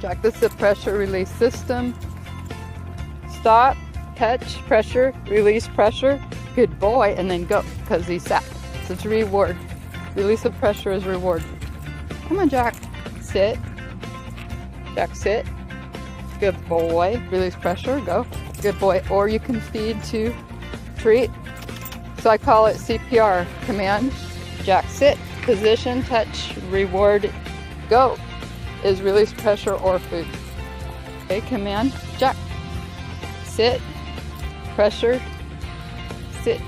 Jack, this is a pressure release system. Stop, touch, pressure, release pressure. Good boy, and then go, because he sat. So it's reward. Release of pressure is reward. Come on, Jack. Sit. Jack, sit. Good boy. Release pressure, go. Good boy. Or you can feed to treat. So I call it CPR. Command, Jack, sit. Position, touch, reward, go is release pressure or food. Okay, command, Jack, sit, pressure, sit.